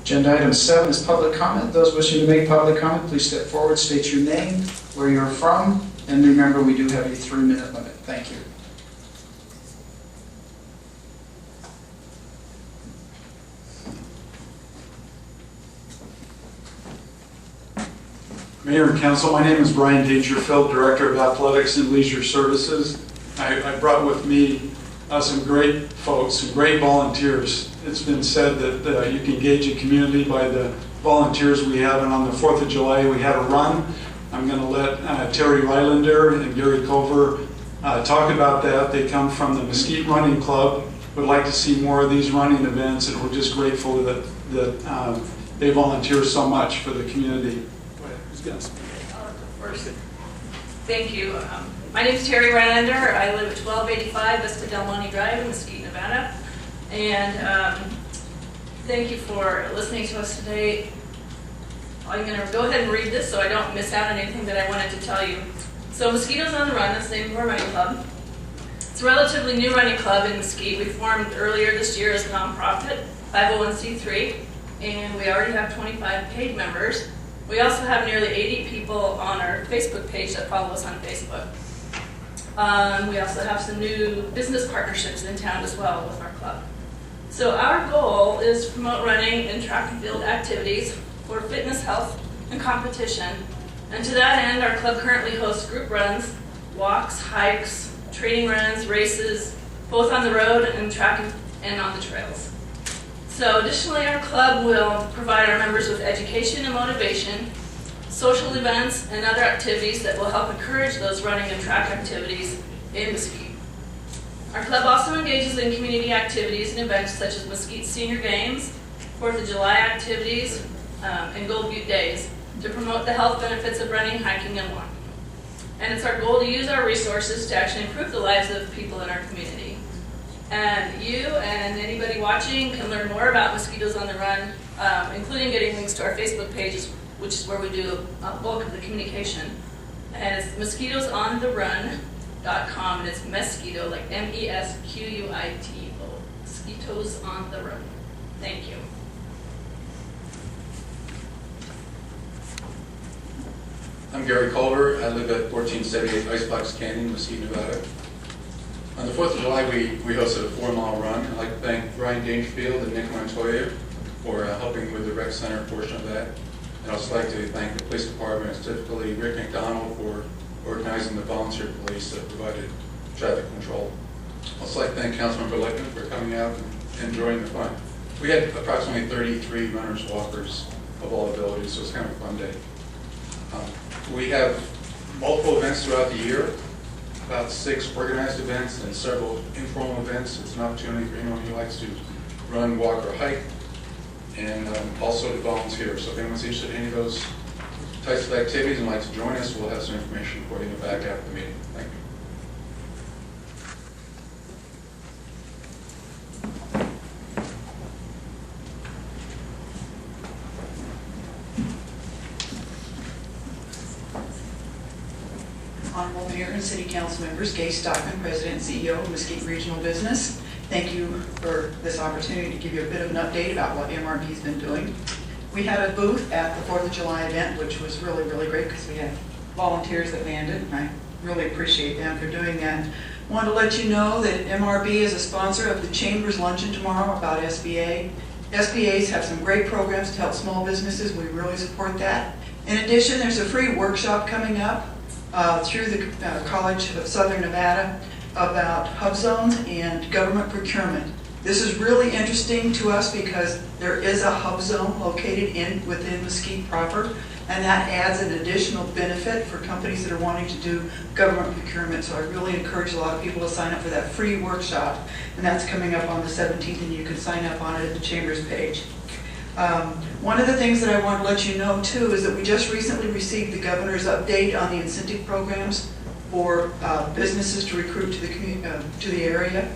Agenda item 7 is public comment. Those wishing to make public comment, please step forward, state your name, where you're from, and remember we do have a 3-minute limit. Thank you. Mayor and Council, my name is Brian Dangerfield, Director of Athletics and Leisure Services. I brought with me some great folks, some great volunteers. It's been said that you can gauge a community by the volunteers we have, and on the 4th of July we had a run. I'm going to let Terry Rylander and Gary Culver talk about that. They come from the Mesquite Running Club, would like to see more of these running events, and we're just grateful that they volunteer so much for the community. First, thank you. My name is Terry Rylander. I live at 1285 Vista Del Monte Drive in Mesquite, Nevada. And thank you for listening to us today. I'm going to go ahead and read this so I don't miss out on anything that I wanted to tell you. So Mosquitoes on the Run, that's the name of our running club. It's a relatively new running club in Mesquite. We formed earlier this year as a nonprofit, 501c3, and we already have 25 paid members. We also have nearly 80 people on our Facebook page that follow us on Facebook. We also have some new business partnerships in town as well with our club. So our goal is to promote running and track and field activities for fitness, health, and competition. And to that end, our club currently hosts group runs, walks, hikes, training runs, races, both on the road and track and on the trails. So additionally, our club will provide our members with education and motivation, social events, and other activities that will help encourage those running and track activities in Mesquite. Our club also engages in community activities and events such as Mesquite Senior Games, 4th of July activities, and Gold Butte Days to promote the health benefits of running, hiking, and walking. And it's our goal to use our resources to actually improve the lives of people in our community. And you and anybody watching can learn more about Mosquitoes on the Run, including getting links to our Facebook pages, which is where we do a bulk of the communication. And it's mosquitoesonTheRun.com, and it's Mesquito, like MESQUITO, Mosquitoes on the Run. Thank you. I'm Gary Culver. I live at 1478 Icebox Canyon, Mesquite, Nevada. On the 4th of July, we hosted a 4-mile run. I'd like to thank Brian Dangerfield and Nick Montoya for helping with the rec center portion of that. I'd also like to thank the police department, specifically Rick McDonald, for organizing the volunteer police that provided traffic control. I'd also like to thank Councilmember Lichtman for coming out and enjoying the fun. We had approximately 33 runners, walkers of all abilities, so it's kind of a fun day. We have multiple events throughout the year, about 6 organized events and several informal events. It's an opportunity for anyone who likes to run, walk, or hike, and also to volunteer. So if anyone's interested in any of those types of activities and would like to join us, we'll have some information for you in the back after the meeting. Thank you. Honorable Mayor and City Council members, Gay Stockman, President and CEO of Mesquite Regional Business. Thank you for this opportunity to give you a bit of an update about what MRB's been doing. We had a booth at the 4th of July event, which was really, really great because we had volunteers that manned it, and I really appreciate them for doing that. I want to let you know that MRB is a sponsor of the Chamber's Luncheon tomorrow about SBA. SBAs have some great programs to help small businesses. We really support that. In addition, there's a free workshop coming up through the College of Southern Nevada about hub zones and government procurement. This is really interesting to us because there is a hub zone located within Mesquite proper, and that adds an additional benefit for companies that are wanting to do government procurement. So I really encourage a lot of people to sign up for that free workshop, and that's coming up on the 17th, and you can sign up on it at the Chamber's page. One of the things that I want to let you know too is that we just recently received the governor's update on the incentive programs for businesses to recruit to the area.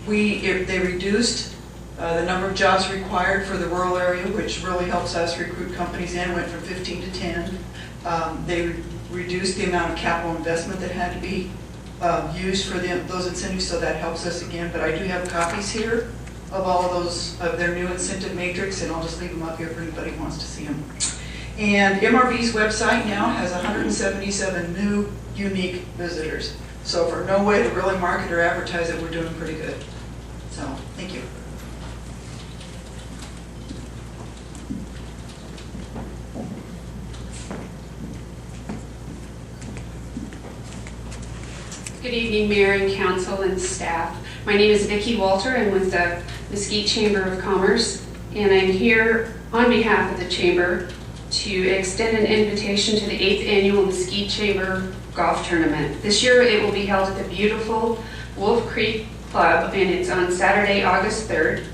They reduced the number of jobs required for the rural area, which really helps us recruit companies in, went from 15 to 10. They reduced the amount of capital investment that had to be used for those incentives, so that helps us again. But I do have copies here of all of those, of their new incentive matrix, and I'll just leave them up here if anybody wants to see them. And MRV's website now has 177 new unique visitors. So for no way to really market or advertise it, we're doing pretty good. So, thank you. Good evening, Mayor and Council and staff. My name is Vicki Walter. I'm with the Mesquite Chamber of Commerce, and I'm here on behalf of the Chamber to extend an invitation to the 8th Annual Mesquite Chamber Golf Tournament. This year it will be held at the beautiful Wolf Creek Club, and it's on Saturday, August 3rd.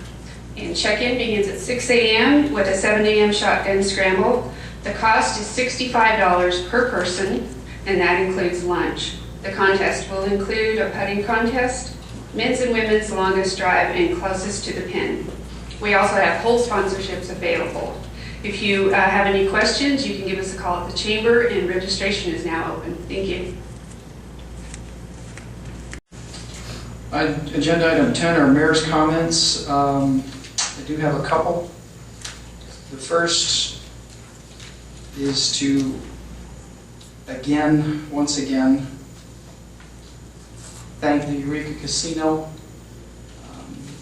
And check-in begins at 6 a.m. with a 7 a.m. shotgun scramble. The cost is $65 per person, and that includes lunch. The contest will include a putting contest, men's and women's longest drive, and closest to the pin. We also have whole sponsorships available. If you have any questions, you can give us a call at the Chamber, and registration is now open. Thank you. Agenda item 10 are mayor's comments. I do have a couple. The first is to, once again, thank the Eureka Casino,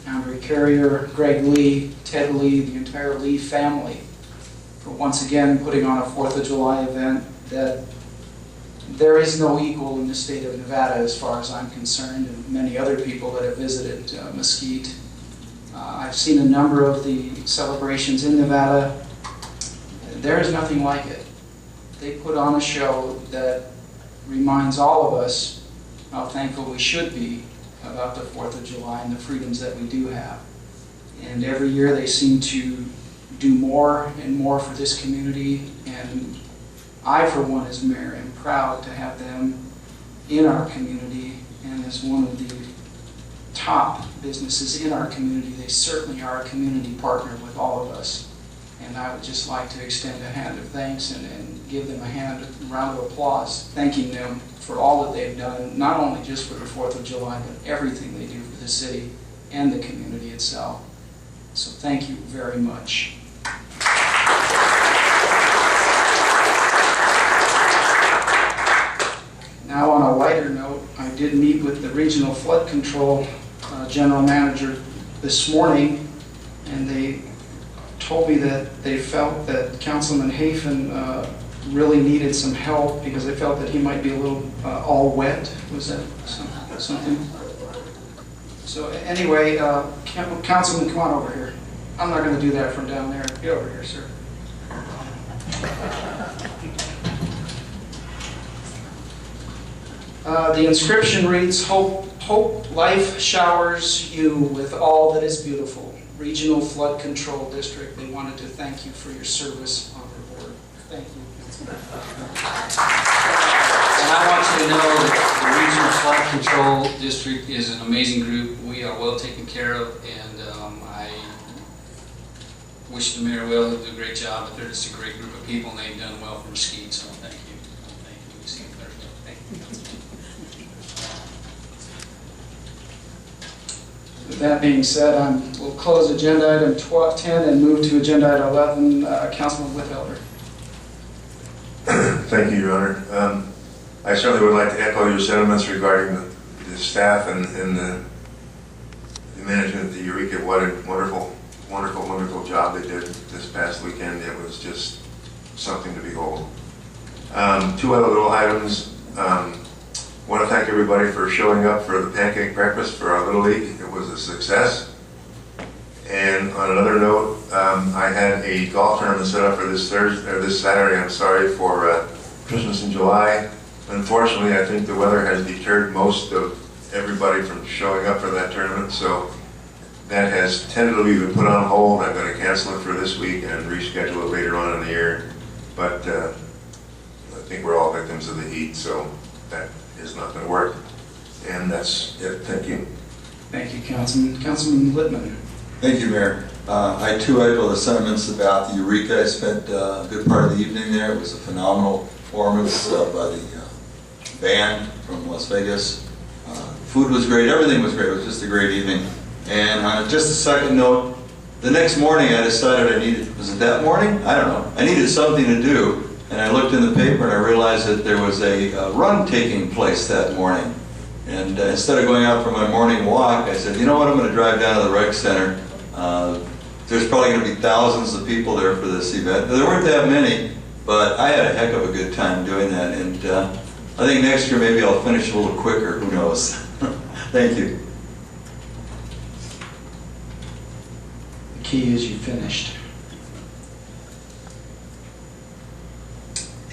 Andre Carrier, Greg Lee, Ted Lee, the entire Lee family for once again putting on a 4th of July event that there is no equal in the state of Nevada as far as I'm concerned, and many other people that have visited Mesquite. I've seen a number of the celebrations in Nevada. There is nothing like it. They put on a show that reminds all of us how thankful we should be about the 4th of July and the freedoms that we do have. And every year they seem to do more and more for this community, and I, for one, as mayor, am proud to have them in our community, and as one of the top businesses in our community, they certainly are a community partner with all of us. And I would just like to extend a hand of thanks and give them a round of applause, thanking them for all that they've done, not only just for the 4th of July, but everything they do for the city and the community itself. So thank you very much. Now, on a lighter note, I did meet with the Regional Flood Control General Manager this morning, and they told me that they felt that Councilman Hafen really needed some help because they felt that he might be a little all wet. Was that something? So anyway, Councilman, come on over here. I'm not going to do that from down there. Get over here, sir. The inscription reads, Hope life showers you with all that is beautiful. Regional Flood Control District, they wanted to thank you for your service on our board. Thank you. And I want you to know that the Regional Flood Control District is an amazing group. We are well taken care of, and I wish the mayor well. He'll do a great job, but they're just a great group of people, and they've done well for Mesquite, so thank you. Thank you. We see you Thursday. Thank you. With that being said, we'll close agenda item 10 and move to agenda item 11. Councilman Whitfelder. Thank you, Your Honor. I certainly would like to echo your sentiments regarding the staff and the management of the Eureka. What a wonderful, wonderful, wonderful job they did this past weekend. It was just something to behold. Two other little items. I want to thank everybody for showing up for the pancake breakfast for our Little League. It was a success. And on another note, I had a golf tournament set up for this Saturday, for Christmas in July. Unfortunately, I think the weather has deterred most of everybody from showing up for that tournament, so that has tentatively been put on hold. I'm going to cancel it for this week and reschedule it later on in the year. But I think we're all victims of the heat, so that is not going to work. And that's it. Thank you. Thank you, Councilman. Councilman Littman. Thank you, Mayor. I too echo the sentiments about the Eureka. I spent a good part of the evening there. It was a phenomenal performance by the band from Las Vegas. Food was great. Everything was great. It was just a great evening. And on just a second note, the next morning I decided I needed, was it that morning? I don't know. I needed something to do. And I looked in the paper and I realized that there was a run taking place that morning. And instead of going out for my morning walk, I said, you know what, I'm going to drive down to the rec center. There's probably going to be thousands of people there for this event. There weren't that many, but I had a heck of a good time doing that. And I think next year maybe I'll finish a little quicker, who knows. Thank you. The key is you finished.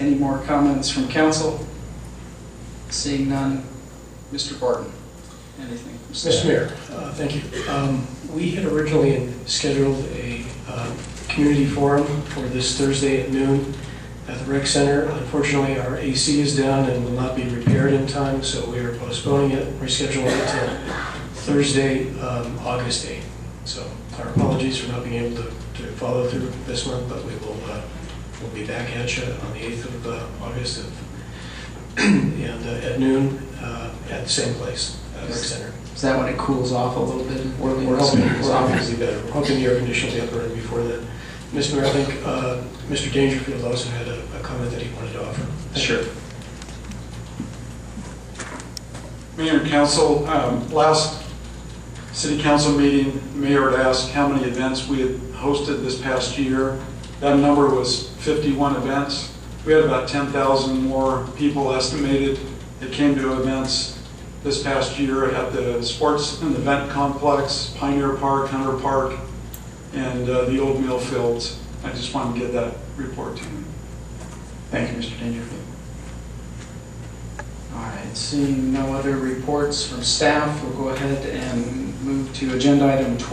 Any more comments from council? Seeing none, Mr. Barton, anything? Mr. Mayor, thank you. We had originally scheduled a community forum for this Thursday at noon at the rec center. Unfortunately, our AC is down and will not be repaired in time, so we are postponing it, rescheduling it to Thursday, August 8th. So our apologies for not being able to follow through this month, but we'll be back at you on the 8th of August and at noon at the same place, rec center. Is that when it cools off a little bit? We're hoping it's obviously better. We're hoping the air conditioning will be up and running before then. Mr. Mayor, I think Mr. Dangerfield also had a comment that he wanted to offer. Sure. Mayor and council, last city council meeting, the mayor had asked how many events we had hosted this past year. That number was 51 events. We had about 10,000 more people estimated that came to events this past year at the sports and event complex, Pioneer Park, Hunter Park, and the old mill fields. I just wanted to get that report to you. Thank you, Mr. Dangerfield. All right, seeing no other reports from staff, we'll go ahead and move to agenda item 12.